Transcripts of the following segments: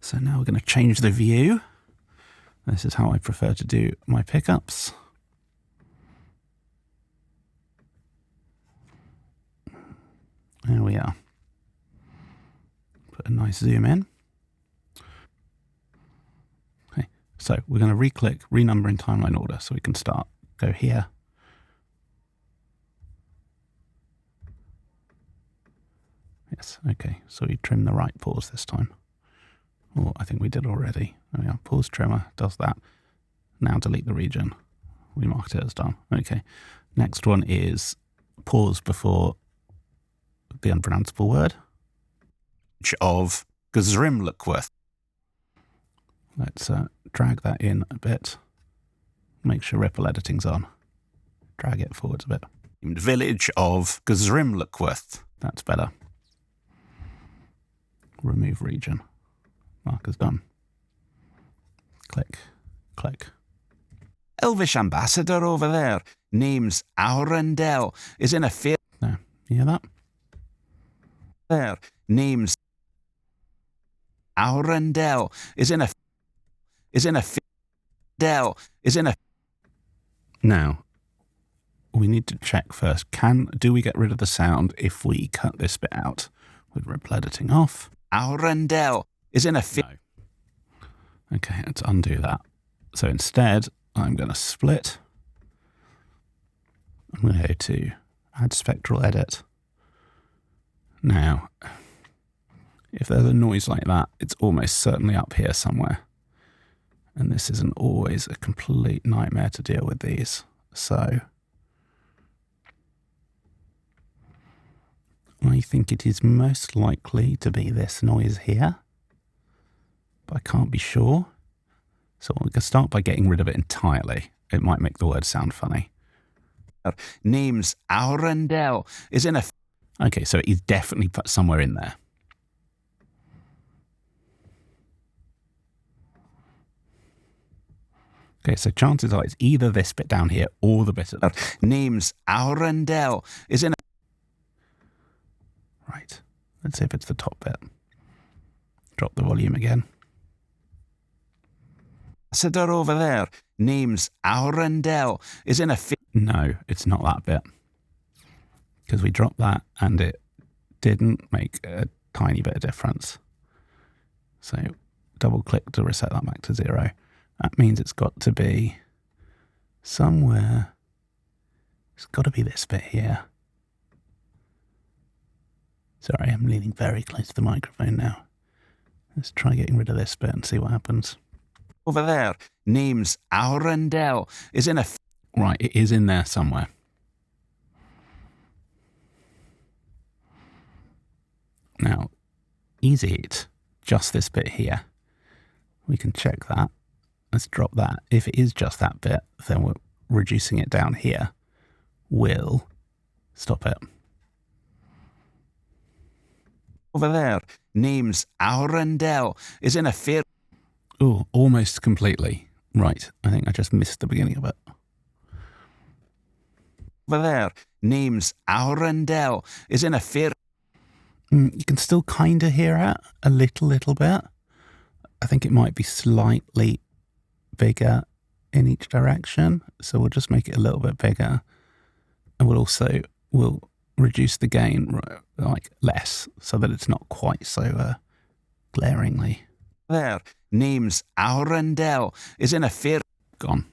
So now we're going to change the view. This is how I prefer to do my pickups. There we are. Put a nice zoom in. Okay, so we're going to re-click renumber in timeline order so we can start. Go here. Yes, okay, so we trim the right pause this time. Oh, I think we did already. There we are. Pause trimmer does that. Now delete the region. We marked it as done. Okay, next one is pause before the unpronounceable word. Of Gzrimlukworth. Let's drag that in a bit. Make sure ripple editing's on. Drag it forwards a bit. Village of Gzrimlukworth. That's better. Remove region. Marker's done. Click, click. Elvish ambassador over there. Name's Aurendel. Is in a field. No, you hear that? There. Name's Aurendel. Is in a Now, we need to check first. Do we get rid of the sound if we cut this bit out with ripple editing off? Aurendel is in a field. No. Okay, let's undo that. So instead, I'm going to split. I'm going to go to add spectral edit. Now, if there's a noise like that, it's almost certainly up here somewhere. And this isn't always a complete nightmare to deal with these. So I think it is most likely to be this noise here, but I can't be sure. So we can start by getting rid of it entirely. It might make the word sound funny. Name's Aurendel is in a... Okay, so he's definitely put somewhere in there. Okay, so chances are it's either this bit down here or the bit at the... Name's Aurendel is in a... Right, let's see if it's the top bit. Drop the volume again. Ambassador over there. Name's Aurendel is in a... No, it's not that bit. Because we dropped that and it didn't make a tiny bit of difference. So double click to reset that back to 0. That means it's got to be somewhere. It's got to be this bit here. Sorry, I'm leaning very close to the microphone now. Let's try getting rid of this bit and see what happens. Over there, name's Aurendel is in a... Right, it is in there somewhere. Now, is it just this bit here? We can check that. Let's drop that. If it is just that bit, then we're reducing it down here. Will stop it. Over there, name's Aurendel is in a fair... Oh, almost completely. Right, I think I just missed the beginning of it. Over there, name's Aurendel is in a fair... You can still kind of hear it a little bit. I think it might be slightly bigger in each direction, so we'll just make it a little bit bigger, and we'll reduce the gain like less so that it's not quite so glaringly. There, name's Aurendel is in a fair... Gone.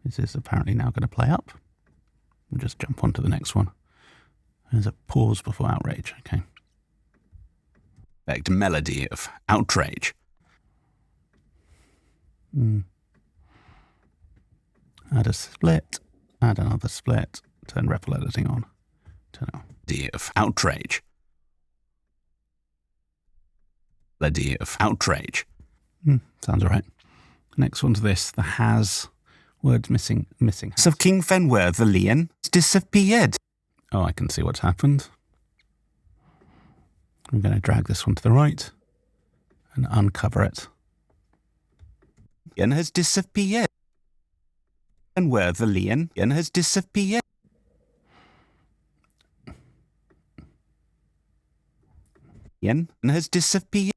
This is apparently now going to play up. We'll just jump on to the next one. There's a pause before outrage, okay. Effect melody of outrage. Add a split, add another split, turn ripple editing on. Turn on. Melody of outrage. Melody of outrage. Sounds all right. Next one's this, the has, words missing. So King Fenwer the Lion disappeared. Oh, I can see what's happened. I'm going to drag this one to the right and uncover it. Lion has disappeared. And where the lion has disappeared. Lion has disappeared.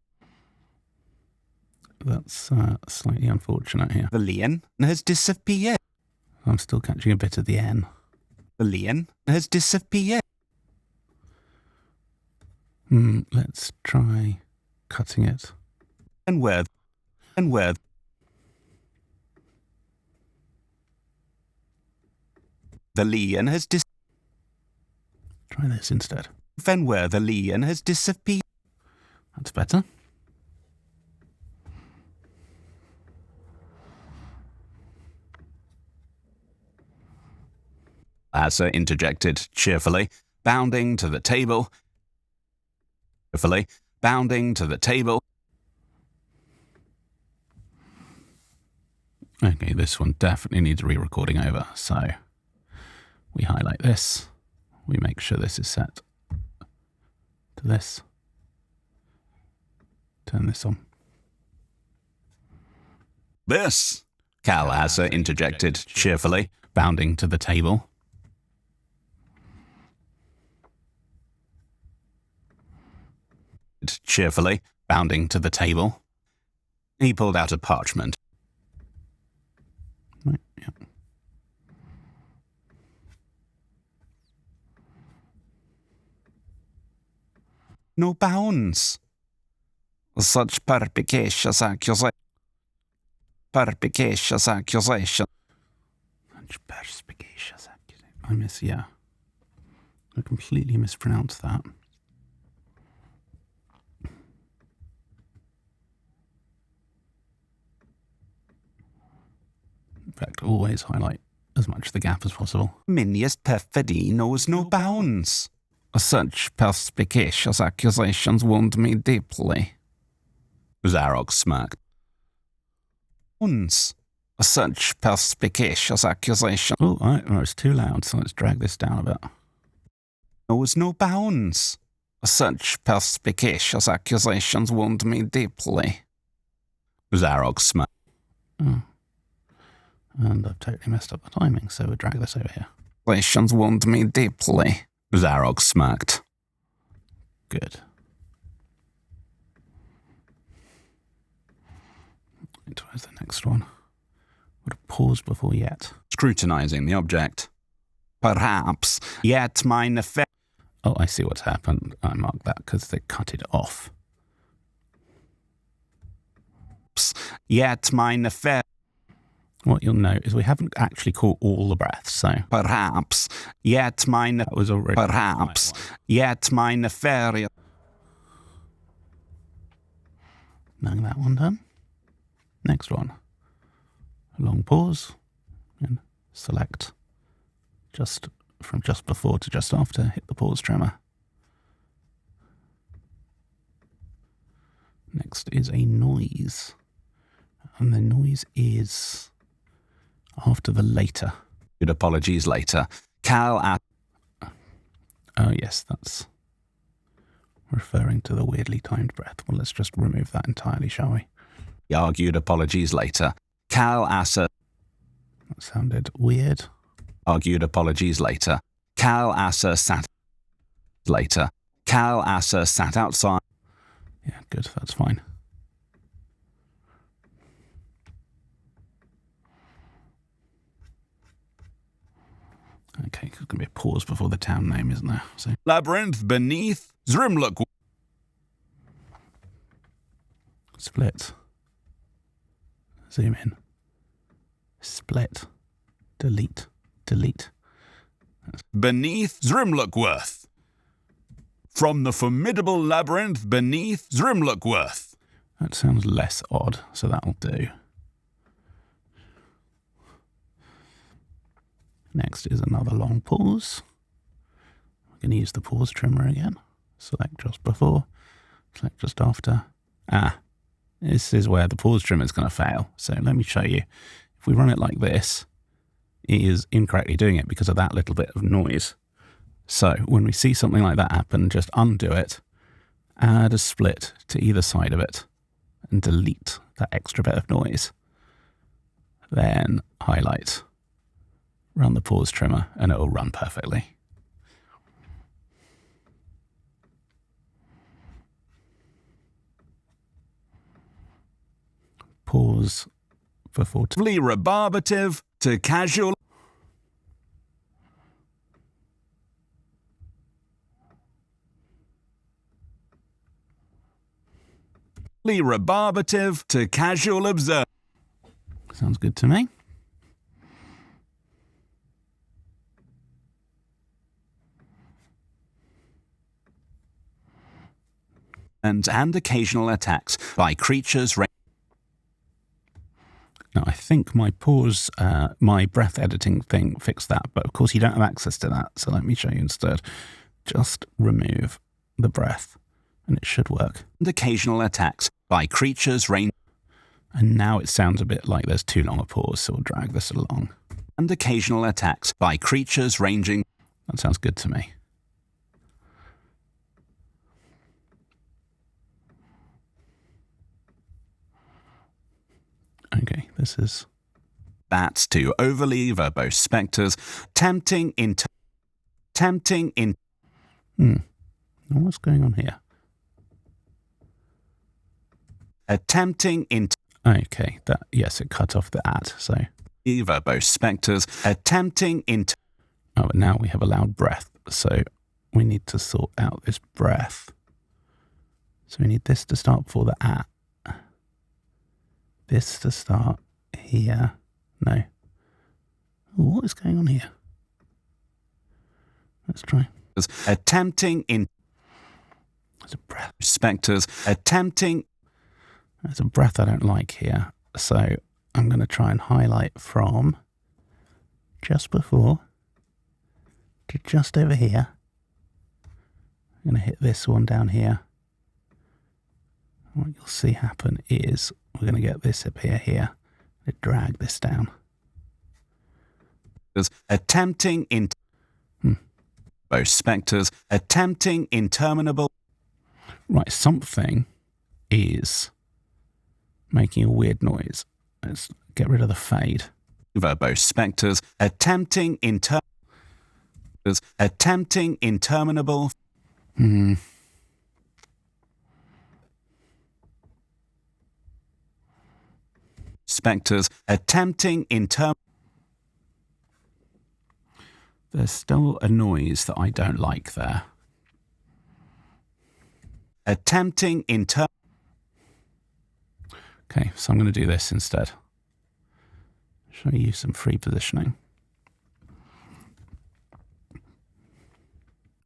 That's slightly unfortunate here. The lion has disappeared. I'm still catching a bit of the N. The lion has disappeared. Let's try cutting it. And where the lion has Try this instead. Then where the lion has disappeared. That's better. Asa interjected cheerfully, bounding to the table. Okay, this one definitely needs re-recording over, so we highlight this. We make sure this is set to this. Turn this on. This, Cal Asa interjected cheerfully, Bounding to the table. Bounding to the table. He pulled out a parchment. Right, yeah. No bounds. Such perspicacious accusation. Such perspicacious accusation. I completely mispronounced that. In fact, always highlight as much of the gap as possible. Miniest perfidy knows no bounds. Such perspicacious accusations wound me deeply. Zarok smirked. Such perspicacious accusations. Oh, it's too loud, so let's drag this down a bit. Knows no bounds. Such perspicacious accusations wound me deeply. Zarok smirked. Oh. And I've totally messed up the timing, so we'll drag this over here. Accusations wound me deeply. Zarok smirked. Good. Where's the next one? Would have paused before yet. Scrutinizing the object. Perhaps yet mine effect. Oh, I see what's happened. I marked that because they cut it off. Yet mine effect. What you'll note is we haven't actually caught all the breaths, so. Perhaps yet mine. That was already. Perhaps yet mine nefarious. Now that one done. Next one. A long pause and select just from just before to just after, hit the pause trimmer. Next is a noise, and the noise is after the later. Good apologies later. Cal at. Oh yes, that's referring to the weirdly timed breath. Well, let's just remove that entirely, shall we? He argued apologies later. Cal Asa. That sounded weird. Argued apologies later. Cal Asa sat. Later. Cal Asa sat outside. Yeah, good, that's fine. Okay, there's going to be a pause before the town name, isn't there? So. Labyrinth beneath Zrimluk. Split. Zoom in. Split. Delete. Delete. Beneath Zrimlukworth. From the formidable labyrinth beneath Zrimlukworth. That sounds less odd, so that'll do. Next is another long pause. We're going to use the pause trimmer again. Select just before. Select just after. This is where the pause trimmer is going to fail. So let me show you. If we run it like this, it is incorrectly doing it because of that little bit of noise. So when we see something like that happen, just undo it, add a split to either side of it, and delete that extra bit of noise. Then highlight, run the pause trimmer, and it will run perfectly. Pause for 40. Rebarbative to casual. Rebarbative to casual observer. Sounds good to me. And occasional attacks by creatures. Now, I think my pause, my breath editing thing fixed that, but of course you don't have access to that, so let me show you instead. Just remove the breath, and it should work. And occasional attacks by creatures range. And now it sounds a bit like there's too long a pause, so we'll drag this along. And occasional attacks by creatures ranging. That sounds good to me. Okay, this is... Bats to overly verbose spectres, tempting in... What's going on here? Attempting in... Okay, that, yes, it cut off the at, so... verbose spectres, attempting in... Oh, but now we have a loud breath, so we need to sort out this breath. So we need this to start before the at. This to start here. No. What is going on here? Let's try. Attempting in... There's a breath. Spectres, attempting... There's a breath I don't like here. So I'm going to try and highlight from just before to just over here. I'm going to hit this one down here. What you'll see happen is we're going to get this appear here. Drag this down. Attempting in... Both spectres, attempting interminable... Right, something is making a weird noise. Let's get rid of the fade. Verbose spectres, attempting interminable... Spectres, attempting There's still a noise that I don't like there. Attempting Okay, so I'm going to do this instead. Show you some free positioning.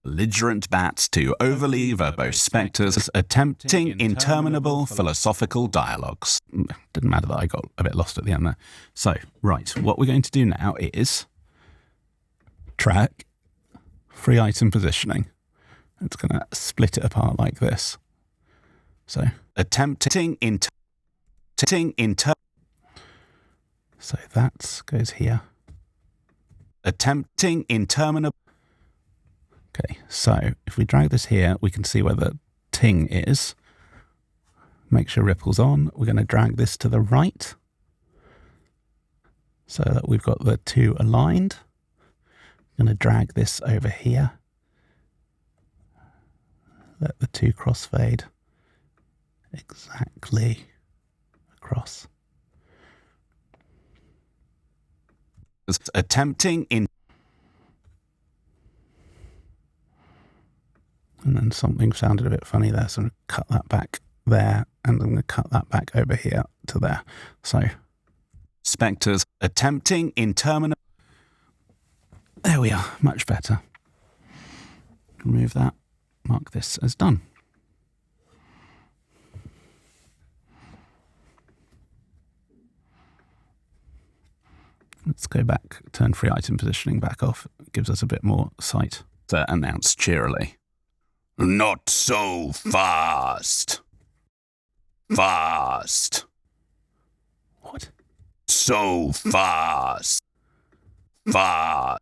belligerent bats to overly verbose spectres attempting interminable philosophical dialogues. Didn't matter that I got a bit lost at the end there. So, right, what we're going to do now is track, free item positioning. It's going to split it apart like this. So, Attempting so that goes here. Attempting interminable. Okay, so if we drag this here, we can see where the ting is. Make sure ripple's on. We're going to drag this to the right so that we've got the two aligned. I'm going to drag this over here. Let the two crossfade exactly across. Attempting in. And then something sounded a bit funny there, so I'm going to cut that back there, and I'm going to cut that back over here to there. So, Spectres attempting interminable. there we are, much better. Remove that, mark this as done. Let's go back, turn free item positioning back off. It gives us a bit more sight. Announced cheerily. Not so fast. Fast. What? So fast. Fast.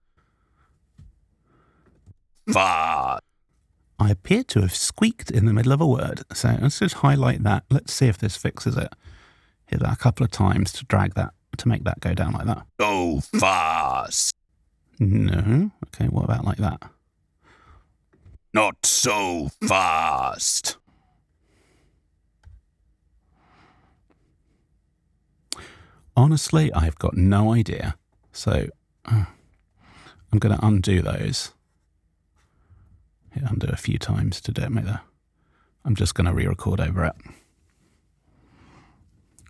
Fast. I appear to have squeaked in the middle of a word. So let's just highlight that. Let's see if this fixes it. Hit that a couple of times to drag that, to make that go down like that. So fast. No. Okay, what about like that? Not so fast. Honestly, I've got no idea. So I'm going to undo those. Hit undo a few times to do it. I'm just going to re-record over it.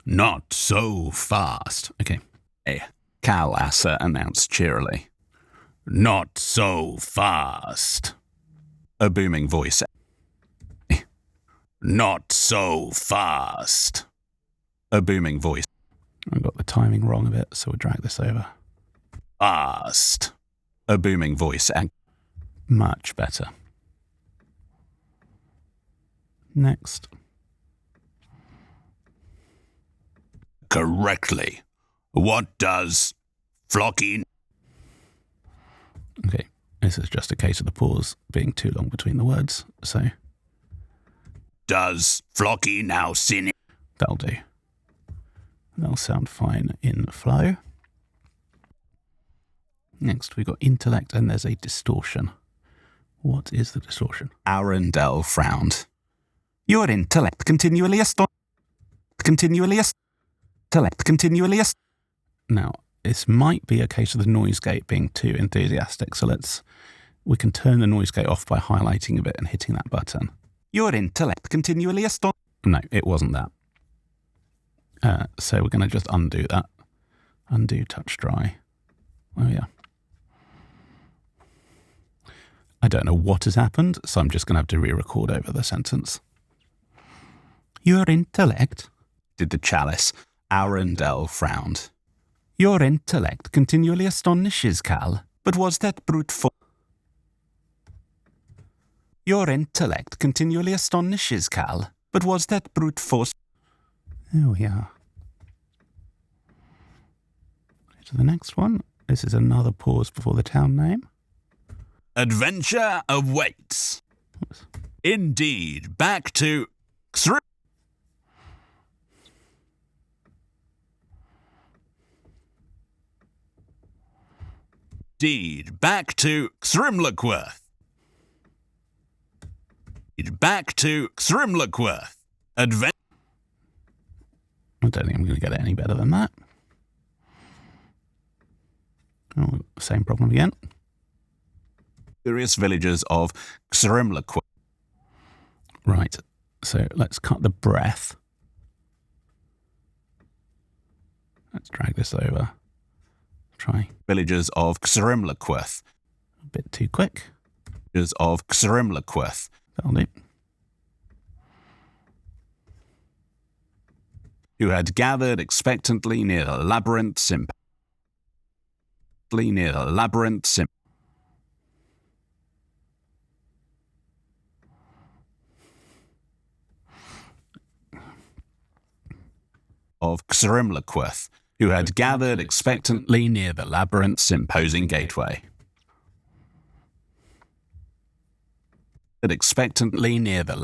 Not so fast. Okay. Cal Asser announced cheerily. Not so fast. A booming voice. Not so fast. A booming voice. I got the timing wrong of it, so we'll drag this over. Fast. A booming voice. Much better. Next. Correctly. What does Flocky... Okay, this is just a case of the pause being too long between the words, so... Does Flocky now sin it? That'll do. That'll sound fine in flow. Next, we've got intellect, and there's a distortion. What is the distortion? Arundel frowned. Your intellect continually Now, this might be a case of the noise gate being too enthusiastic, so we can turn the noise gate off by highlighting a bit and hitting that button. Your intellect continually No, it wasn't that. So we're going to just undo that. Undo touch dry. Oh yeah. I don't know what has happened, so I'm just going to have to re-record over the sentence. Your intellect, did the chalice. Arundel frowned. Your intellect continually astonishes, Cal. But was that brute force? Your intellect continually astonishes, Cal. But was that brute force? There we are. To the next one. This is another pause before the town name. Adventure awaits. Oops. Indeed, back to... Indeed, back to Thrimlockworth. Back to Thrimlockworth. I don't think I'm going to get it any better than that. Oh, same problem again. Various villages of Thrimlockworth. Right, so let's cut the breath. Let's drag this over. Try. Villages of Thrimlockworth. A bit too quick. Villages of Thrimlockworth. That'll do. Who had gathered expectantly near the labyrinth of Thrimlockworth, who had gathered expectantly near the labyrinth's imposing gateway. Expectantly near the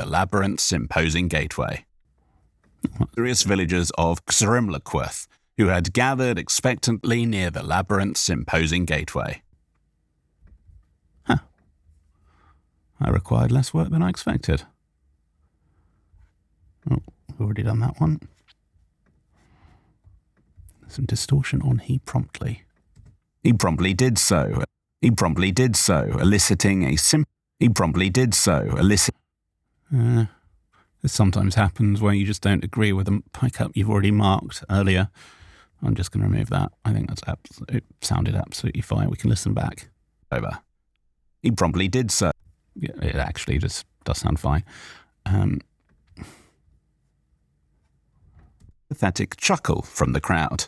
labyrinth's imposing gateway. Various villagers of Thrimlockworth, who had gathered expectantly near the labyrinth's imposing gateway. Huh. I required less work than I expected. Oh, we've already done that one. Some distortion on he promptly. He promptly did so, eliciting a This sometimes happens where you just don't agree with a pickup you've already marked earlier. I'm just going to remove that. I think it sounded absolutely fine. We can listen back. Over. He promptly did so. Yeah, it actually just does sound fine. Pathetic chuckle from the crowd.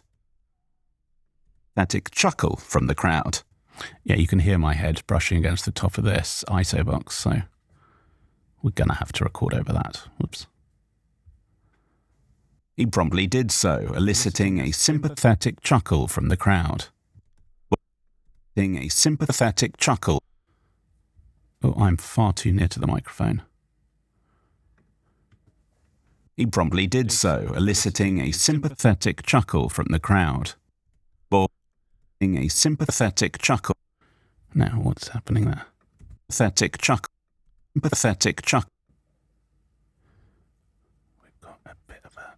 Yeah, you can hear my head brushing against the top of this ISO box, so we're going to have to record over that. Whoops. He promptly did so, eliciting a sympathetic chuckle from the crowd. A sympathetic chuckle. Oh, I'm far too near to the microphone. He promptly did so, eliciting a sympathetic chuckle from the crowd. A sympathetic chuckle. Now, what's happening there? Pathetic chuckle. Pathetic chuckle. We've got a bit of a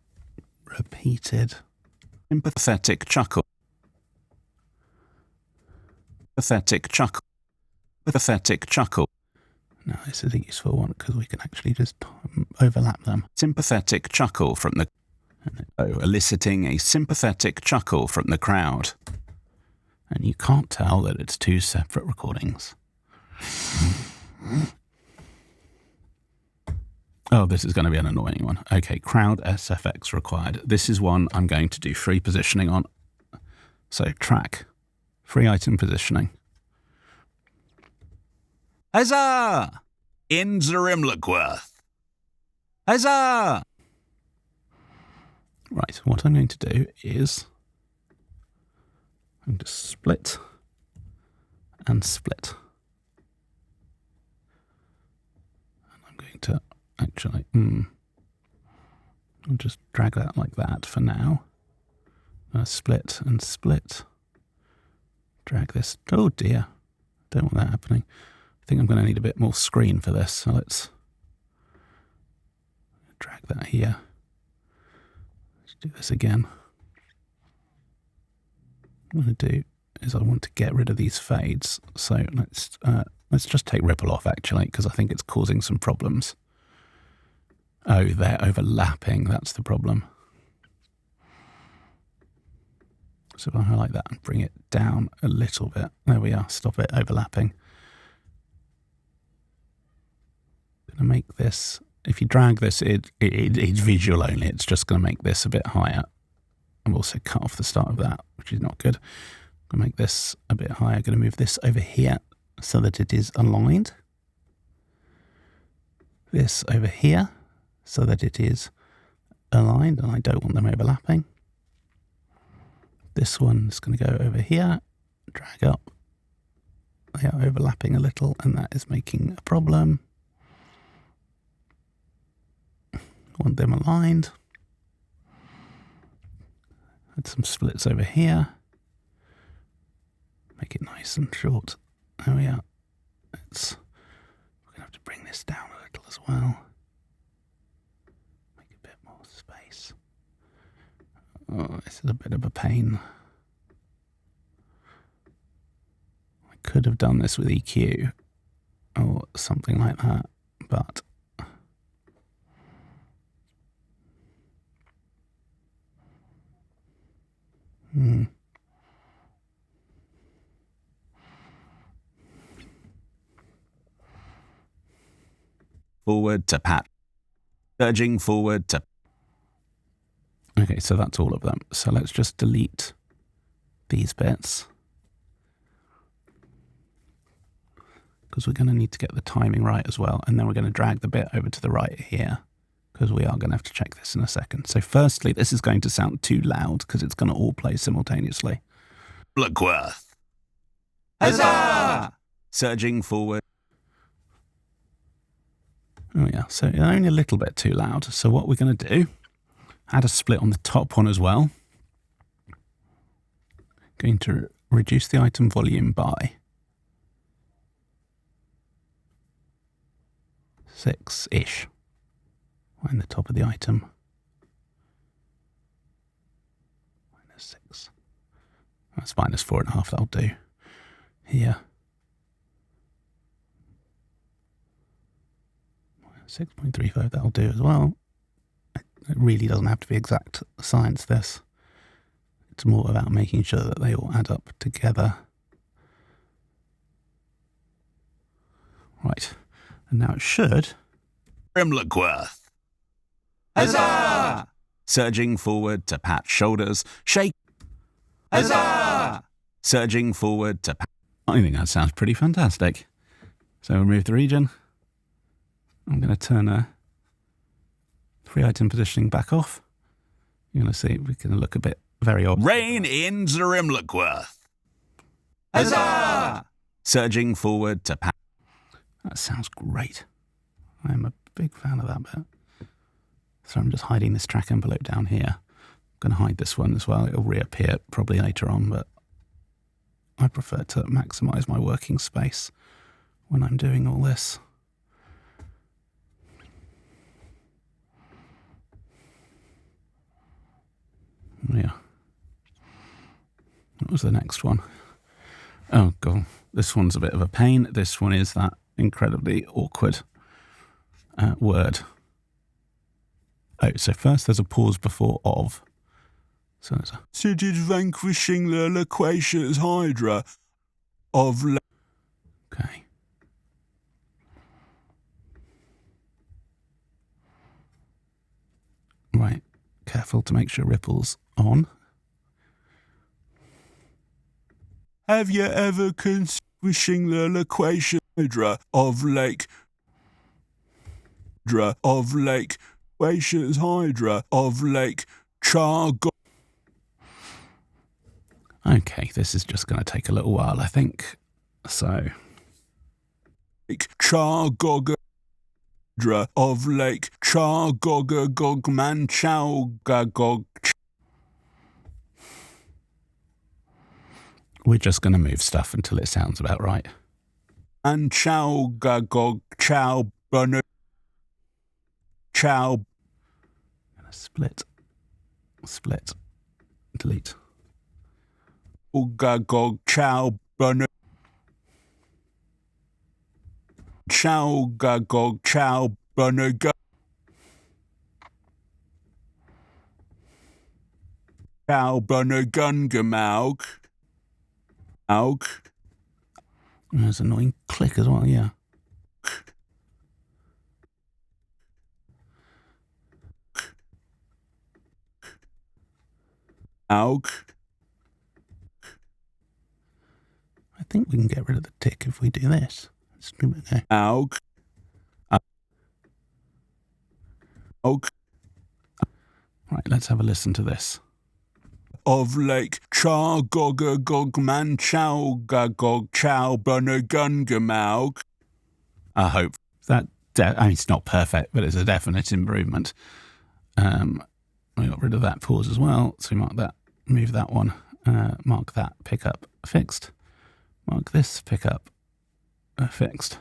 repeated Sympathetic chuckle. Pathetic chuckle. Pathetic chuckle. Now, this is a useful one because we can actually just overlap them. Sympathetic chuckle from the... eliciting a sympathetic chuckle from the crowd. And you can't tell that it's two separate recordings. Oh, this is going to be an annoying one. Okay, crowd SFX required. This is one I'm going to do free positioning on. So track, free item positioning. Huzzah! In Zarimlaquirth. Huzzah! Right, what I'm going to do is I'm going to split and split. And I'm going to actually, I'll just drag that like that for now. Split and split. Drag this. Oh dear, don't want that happening. I think I'm going to need a bit more screen for this, so let's drag that here. Let's do this again. What I'm going to do is I want to get rid of these fades, so let's just take ripple off actually, because I think it's causing some problems. Oh, they're overlapping, that's the problem. So if I highlight that and bring it down a little bit, there we are, stop it overlapping. I'm going to make this, if you drag this, it's visual only, it's just going to make this a bit higher. I've also cut off the start of that, which is not good. I'm going to make this a bit higher. I'm going to move this over here so that it is aligned. This over here so that it is aligned, and I don't want them overlapping. This one's going to go over here, drag up. They are overlapping a little, and that is making a problem. I want them aligned. Add some splits over here. Make it nice and short. There we are. We're going to have to bring this down a little as well. Make a bit more space. Oh, this is a bit of a pain. I could have done this with EQ or something like that, but Forward to pat. Surging forward to... Okay, so that's all of them. So let's just delete these bits, because we're going to need to get the timing right as well. And then we're going to drag the bit over to the right here, because we are going to have to check this in a second. So firstly, this is going to sound too loud because it's going to all play simultaneously. Blackworth. Huzzah! Surging forward. Oh yeah, so only a little bit too loud. So what we're going to do, add a split on the top one as well. Going to reduce the item volume by 6-ish. Right in the top of the item. -6. That's -4.5, that'll do. Here. 6.35, that'll do as well. It really doesn't have to be exact science, this. It's more about making sure that they all add up together. Right. And now it should... Grimlockworth. Huzzah! Surging forward to pat shoulders. Shake. Huzzah! Surging forward to pat... I think that sounds pretty fantastic. So we'll move the region. I'm going to turn free item positioning back off. You're going to see we can look a bit very odd. Rein in Zarimlockworth. Huzzah! Surging forward to That sounds great. I am a big fan of that bit. So I'm just hiding this track envelope down here. I'm going to hide this one as well. It'll reappear probably later on, but I prefer to maximise my working space when I'm doing all this. Yeah. What was the next one? Oh, God. This one's a bit of a pain. This one is that incredibly awkward word. Oh, so first there's a pause before of. So there's a... Cities vanquishing the loquacious hydra of... Okay. Right. Careful to make sure ripple's on. Have you ever wishing the loquacious hydra of Lake... Loquacious hydra of Lake Chargo... Okay, this is just going to take a little while, I think. So... Chargoga of Lake Chargoga Gogman Chaugagog. We're just going to move stuff until it sounds about right. And Chaugagog Chow Bono Chow. Split. Split. Delete. Ugagog Chow Bono. Chaugagog Chow Bonoga. Chow Bonogungamaug. Aug. There's an annoying click as well, yeah. Aug. I think we can get rid of the tick if we do this. Let's give it a go. Aug. Aug. Right, let's have a listen to this. Of Lake Chargogagogman Chaugagog Chow Bonogungamaug. I hope That I mean, it's not perfect, but it's a definite improvement. We got rid of that pause as well, so we mark that, move that one, mark that pickup fixed, mark this pickup fixed.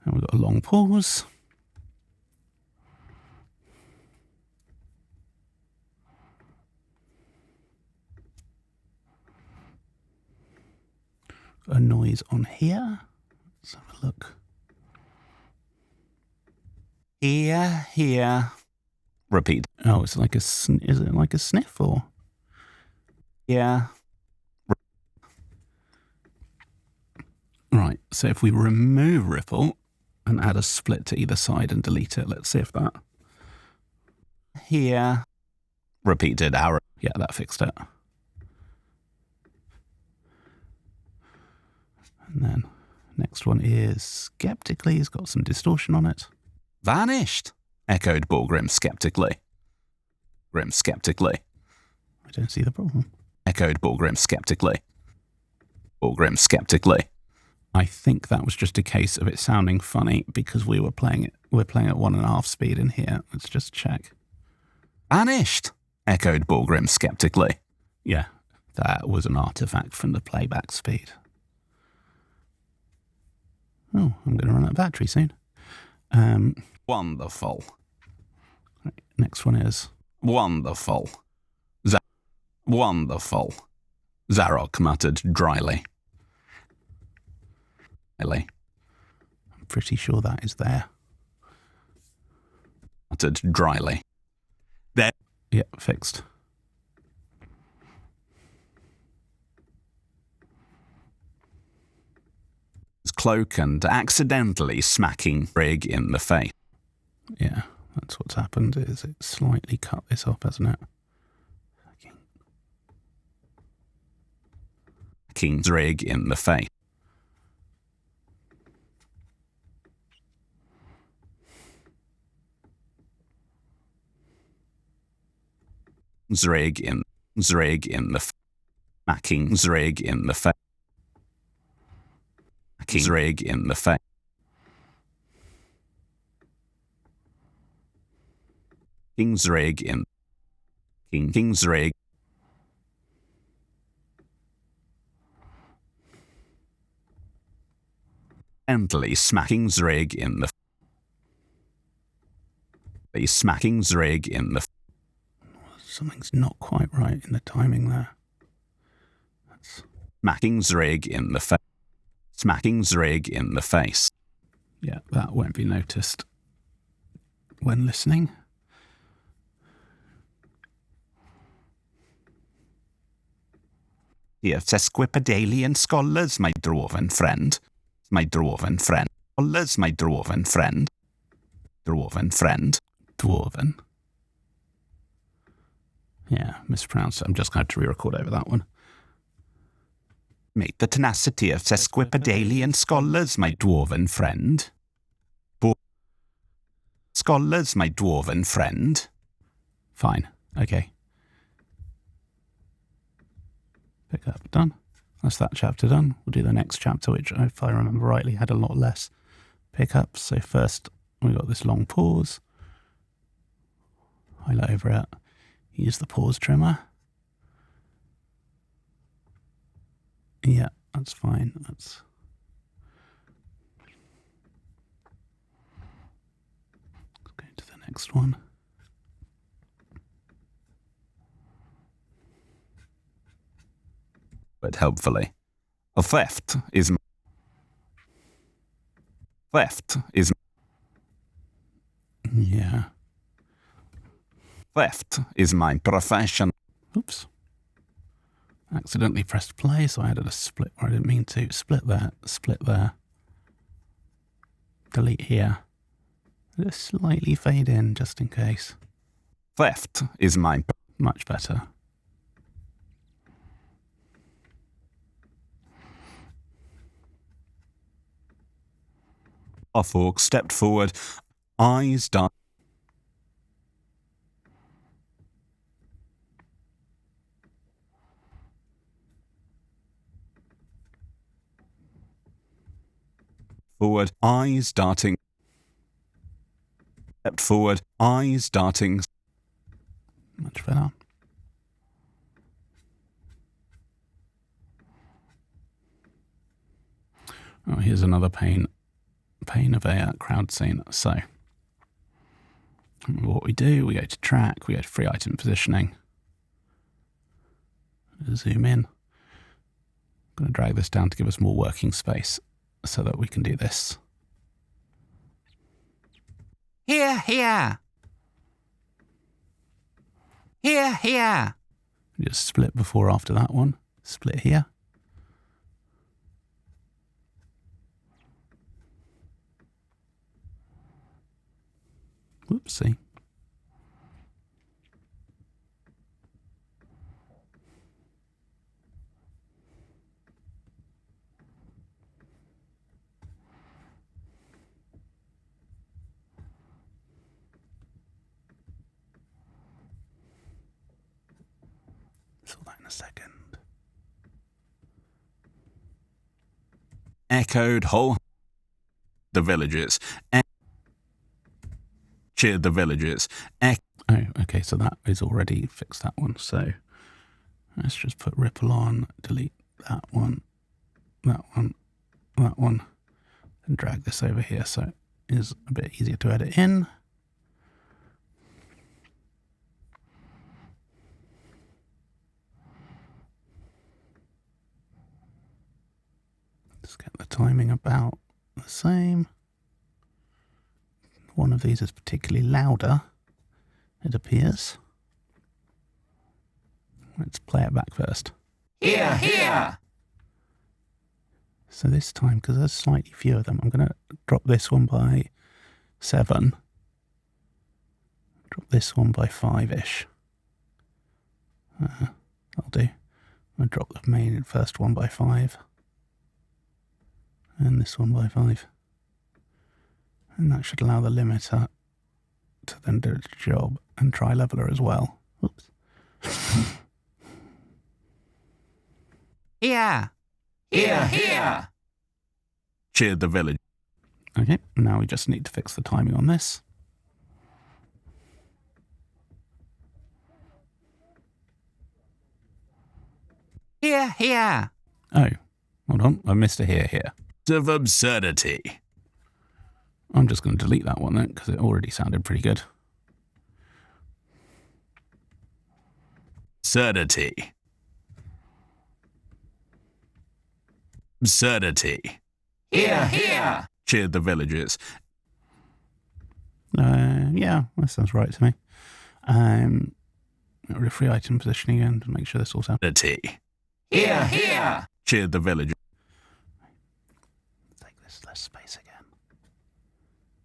And we've got a long pause. Got a noise on here. Let's have a look. Here. Repeat. Oh, it's like is it like a sniff or? Yeah. Right, so if we remove ripple and add a split to either side and delete it, let's see if that... Here. Repeated arrow. Yeah, that fixed it. And then next one is skeptically. It's got some distortion on it. Vanished, echoed Borgrim skeptically. Grim skeptically. I don't see the problem. Echoed Borgrim skeptically. Borgrim skeptically. I think that was just a case of it sounding funny because we're playing at 1.5 speed in here. Let's just check. Vanished, echoed Borgrim skeptically. Yeah, that was an artifact from the playback speed. Oh, I'm going to run out of battery soon. Wonderful. Right, next one is... Wonderful. Wonderful. Zarok muttered dryly. I'm pretty sure that is there. Muttered dryly. There. Yeah, fixed. Cloak and accidentally smacking Brig in the face. Yeah, that's what's happened, is it slightly cut this off, hasn't it? King's rig in the face. Zrig in the Smacking Zrig in the face. Smacking Zrig in the face. King Zrig in King Zrig. Gently smacking Zrig in the smacking Zrig in the. Something's not quite right in the timing there. Smacking Zrig in the face. Smacking Zrig in the face. Yeah, that won't be noticed when listening. Dear sesquipedalian scholars, my dwarven friend. My dwarven friend. Scholars, my dwarven friend. Dwarven friend. Dwarven. Yeah, mispronounced it. I'm just going to re-record over that one. Mate the tenacity of sesquipedalian scholars, my dwarven friend. Scholars, my dwarven friend. Fine. Okay. Pick up. Done. That's that chapter done. We'll do the next chapter, which, if I remember rightly, had a lot less pickups. So first, we got this long pause. Highlight over it. Use the pause trimmer. Yeah, that's fine. Let's go to the next one. But helpfully. A theft is Yeah. Theft is my profession. Oops. Accidentally pressed play, so I added a split where I didn't mean to. Split there. Delete here. Just slightly fade in, just in case. Theft is my. Much better. Ortholk stepped forward, eyes dark. Forward, eyes darting. Stepped forward, eyes darting. Much better. Oh, here's another pane of a crowd scene. So, what we do, we go to track, we go to free item positioning. Zoom in. I'm going to drag this down to give us more working space so that we can do this. Here. Just split before after that one. Split here. Whoopsie. Saw that in a second. Echoed whole. The villagers. Cheered the villagers. Oh, okay, so that is already fixed, that one. So let's just put ripple on, delete that one, and drag this over here so it is a bit easier to edit in. Just get the timing about the same. One of these is particularly louder, it appears. Let's play it back first. Here. So this time, because there's slightly fewer of them, I'm going to drop this one by 7. Drop this one by 5-ish. That'll do. I'll drop the first one by 5. And this one by 5. And that should allow the limiter to then do its job, and tri-leveler as well. Oops. Here! Here, here! Cheered the village. Okay, now we just need to fix the timing on this. Here, here! Oh, hold on, I missed a here. Of absurdity. I'm just going to delete that one then, because it already sounded pretty good. Absurdity. Absurdity. Here, here! Cheered the villagers. Yeah, that sounds right to me. Free item positioning again to make sure this all sounds. Absurdity. Here, here! Cheered the villagers. Take this less space again.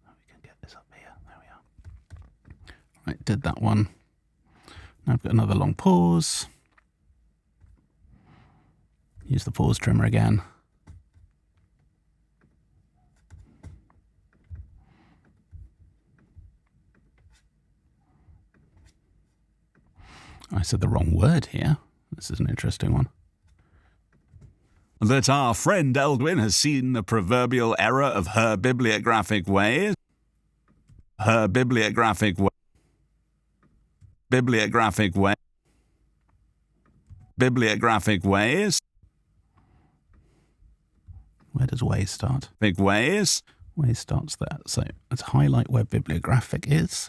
We can get this up here. There we are. Right, did that one. Now I've got another long pause. Use the pause trimmer again. I said the wrong word here. This is an interesting one. That our friend Eldwin has seen the proverbial error of her bibliographic ways. Her bibliographic way. Bibliographic way. Bibliographic ways. Where does ways start? Big ways. Ways starts there. So let's highlight where bibliographic is,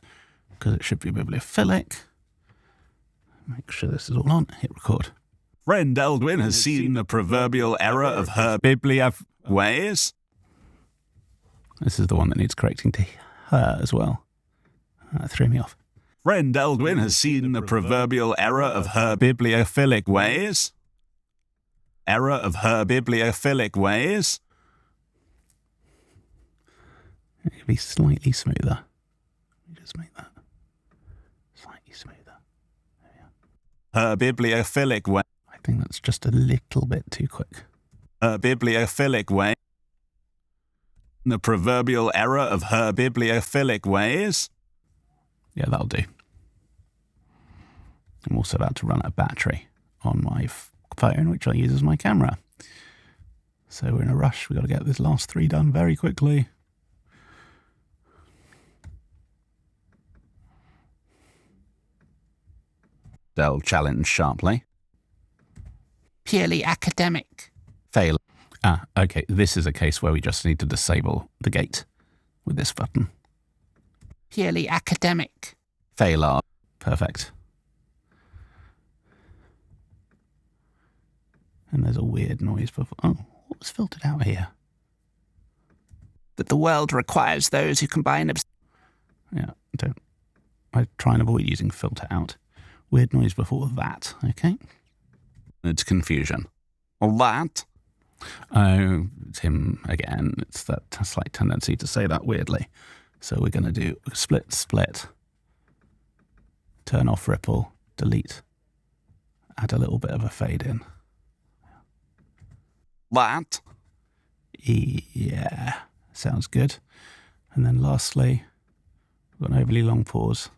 because it should be bibliophilic. Make sure this is all on. Hit record. Friend Eldwin has seen the proverbial error of her ways. This is the one that needs correcting to her as well. That threw me off. Friend Eldwin has seen the proverbial error of her bibliophilic ways. Error of her bibliophilic ways. It could be slightly smoother. Let me just make that slightly smoother. Her bibliophilic way. I think that's just a little bit too quick. Her bibliophilic way. The proverbial error of her bibliophilic ways. Yeah, that'll do. I'm also about to run out of battery on my phone, which I use as my camera. So we're in a rush. We've got to get this last 3 done very quickly. Dell challenged sharply. Purely academic. Fail. Okay. This is a case where we just need to disable the gate with this button. Purely academic. Failure. Perfect. And there's a weird noise before. Oh, what was filtered out here? That the world requires those who combine Yeah, I try and avoid using filter out. Weird noise before that, okay? It's confusion. That? Oh, it's him again. It's that slight tendency to say that weirdly. So we're going to do split, turn off ripple, delete, add a little bit of a fade in. That? Yeah, sounds good. And then lastly, we've got an overly long pause.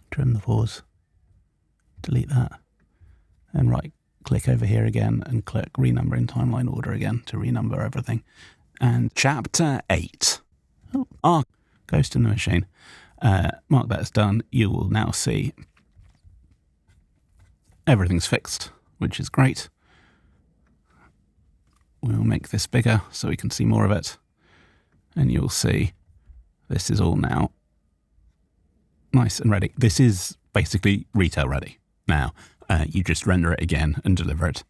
Trim the pause, delete that, and right click over here again and click renumber in timeline order again to renumber everything. And Chapter 8. Ghost in the Machine. Mark that as done. You will now see everything's fixed, which is great. We'll make this bigger so we can see more of it. And you'll see this is all now nice and ready. This is basically retail ready now. You just render it again and deliver it.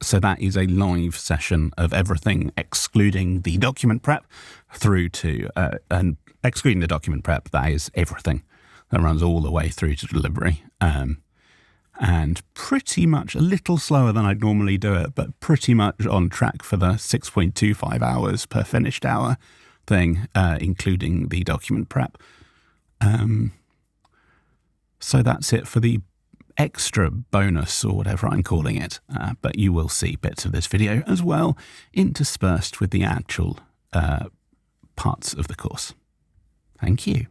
So that is a live session of everything, excluding the document prep through to, and excluding the document prep, that is everything that runs all the way through to delivery. And pretty much a little slower than I'd normally do it, but pretty much on track for the 6.25 hours per finished hour thing, including the document prep. So that's it for the extra bonus or whatever I'm calling it. But you will see bits of this video as well interspersed with the actual parts of the course. Thank you.